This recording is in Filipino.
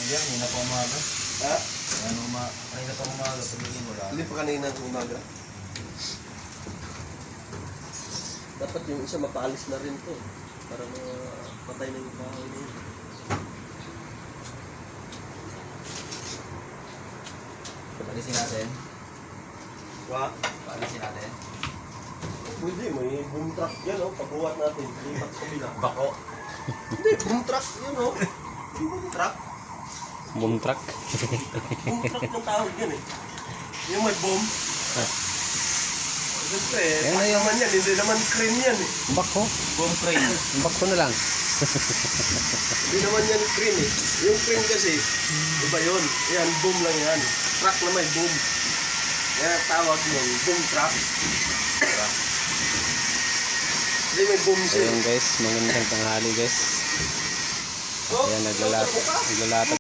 yan, hindi na pa umaga. Ha? Kanina pa umaga, pagiging wala. Hindi pa kanina ng umaga. Dapat yung isa mapaalis na rin to. Para mapatay na yung kahoy na yun. Paalisin natin. Wa? Paalisin natin. Pwede, may boom truck yan oh. Pagbuhat natin. Lipat sa bila. Bako. Hindi, boom truck yun oh. Boom truck. Boom truck. Boom truck yung tawag yan eh. Yung may boom. Siyempre, Yan truck na yun. naman yan. Hindi naman crane yan eh. Bako. Boom crane. Bako na lang. Hindi naman yan crane eh. Yung crane kasi, iba yun. Yan, boom lang yan. Truck na may boom. Yan ang tawag nun, boom truck. Hindi may boom siya. Ayun guys, magandang tanghali guys. Oh, Ayan, naglalatag